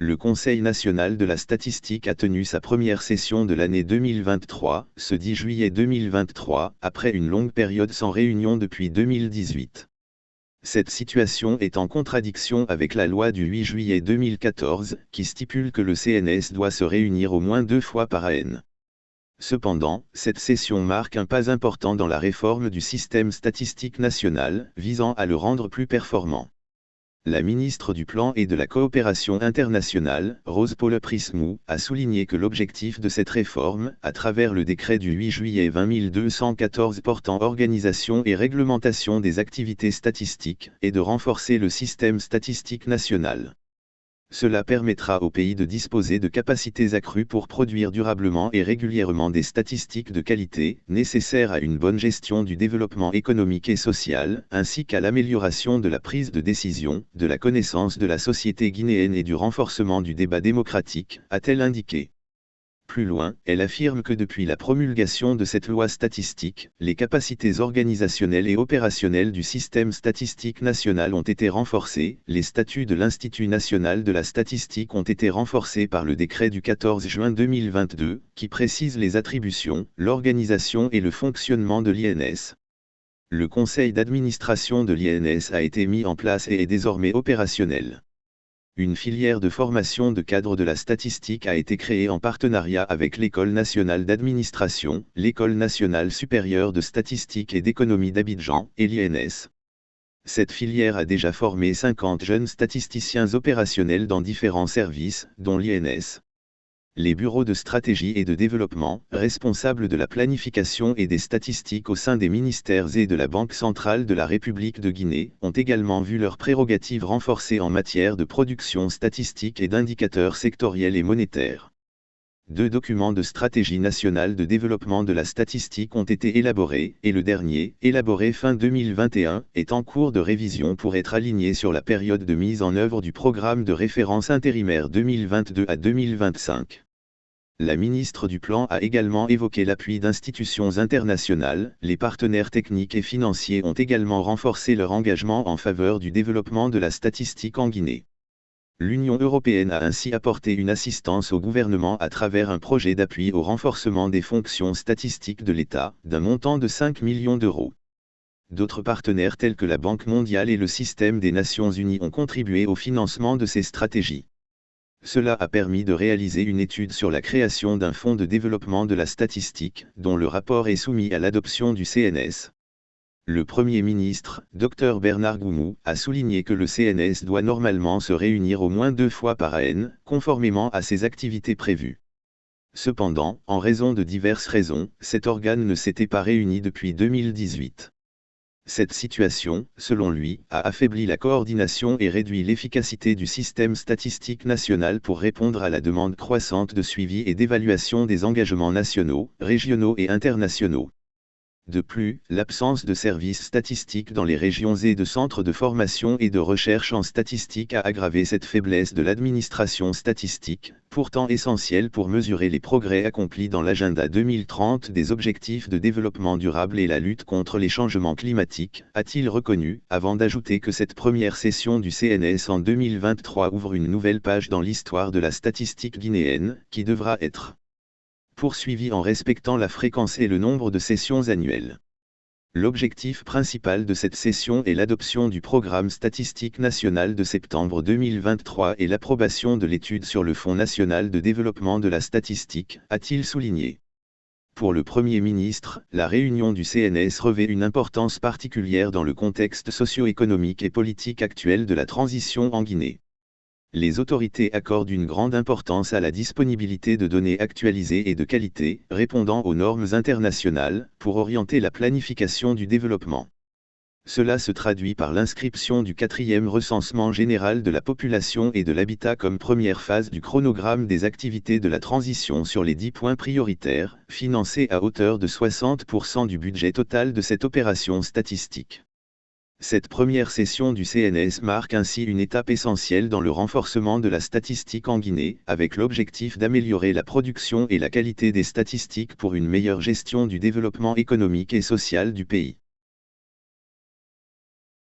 Le Conseil national de la statistique a tenu sa première session de l'année 2023, ce 10 juillet 2023, après une longue période sans réunion depuis 2018. Cette situation est en contradiction avec la loi du 8 juillet 2014, qui stipule que le CNS doit se réunir au moins 2 fois par an. Cependant, cette session marque un pas important dans la réforme du système statistique national, visant à le rendre plus performant. La ministre du Plan et de la Coopération internationale, Rose Paule-Prismou, a souligné que l'objectif de cette réforme, à travers le décret du 8 juillet 20214 portant organisation et réglementation des activités statistiques, est de renforcer le système statistique national. Cela permettra au pays de disposer de capacités accrues pour produire durablement et régulièrement des statistiques de qualité, nécessaires à une bonne gestion du développement économique et social, ainsi qu'à l'amélioration de la prise de décision, de la connaissance de la société guinéenne et du renforcement du débat démocratique, a-t-elle indiqué. Plus loin, elle affirme que depuis la promulgation de cette loi statistique, les capacités organisationnelles et opérationnelles du système statistique national ont été renforcées, les statuts de l'Institut national de la statistique ont été renforcés par le décret du 14 juin 2022, qui précise les attributions, l'organisation et le fonctionnement de l'INS. Le conseil d'administration de l'INS a été mis en place et est désormais opérationnel. Une filière de formation de cadres de la statistique a été créée en partenariat avec l'École nationale d'administration, l'École nationale supérieure de statistique et d'économie d'Abidjan, et l'INS. Cette filière a déjà formé 50 jeunes statisticiens opérationnels dans différents services, dont l'INS. Les bureaux de stratégie et de développement, responsables de la planification et des statistiques au sein des ministères et de la Banque centrale de la République de Guinée, ont également vu leurs prérogatives renforcées en matière de production statistique et d'indicateurs sectoriels et monétaires. 2 documents de stratégie nationale de développement de la statistique ont été élaborés, et le dernier, élaboré fin 2021, est en cours de révision pour être aligné sur la période de mise en œuvre du programme de référence intérimaire 2022 à 2025. La ministre du Plan a également évoqué l'appui d'institutions internationales. Les partenaires techniques et financiers ont également renforcé leur engagement en faveur du développement de la statistique en Guinée. L'Union européenne a ainsi apporté une assistance au gouvernement à travers un projet d'appui au renforcement des fonctions statistiques de l'État, d'un montant de 5 millions d'euros. D'autres partenaires tels que la Banque mondiale et le système des Nations unies ont contribué au financement de ces stratégies. Cela a permis de réaliser une étude sur la création d'un fonds de développement de la statistique, dont le rapport est soumis à l'adoption du CNS. Le Premier ministre, Dr Bernard Goumou, a souligné que le CNS doit normalement se réunir au moins 2 fois par an, conformément à ses activités prévues. Cependant, en raison de diverses raisons, cet organe ne s'était pas réuni depuis 2018. Cette situation, selon lui, a affaibli la coordination et réduit l'efficacité du système statistique national pour répondre à la demande croissante de suivi et d'évaluation des engagements nationaux, régionaux et internationaux. De plus, l'absence de services statistiques dans les régions et de centres de formation et de recherche en statistique a aggravé cette faiblesse de l'administration statistique, pourtant essentielle pour mesurer les progrès accomplis dans l'agenda 2030 des objectifs de développement durable et la lutte contre les changements climatiques, a-t-il reconnu, avant d'ajouter que cette première session du CNS en 2023 ouvre une nouvelle page dans l'histoire de la statistique guinéenne, qui devra être poursuivi en respectant la fréquence et le nombre de sessions annuelles. L'objectif principal de cette session est l'adoption du programme statistique national de septembre 2023 et l'approbation de l'étude sur le Fonds national de développement de la statistique, a-t-il souligné. Pour le Premier ministre, la réunion du CNS revêt une importance particulière dans le contexte socio-économique et politique actuel de la transition en Guinée. Les autorités accordent une grande importance à la disponibilité de données actualisées et de qualité, répondant aux normes internationales, pour orienter la planification du développement. Cela se traduit par l'inscription du 4e recensement général de la population et de l'habitat comme première phase du chronogramme des activités de la transition sur les 10 points prioritaires, financés à hauteur de 60% du budget total de cette opération statistique. Cette première session du CNS marque ainsi une étape essentielle dans le renforcement de la statistique en Guinée, avec l'objectif d'améliorer la production et la qualité des statistiques pour une meilleure gestion du développement économique et social du pays.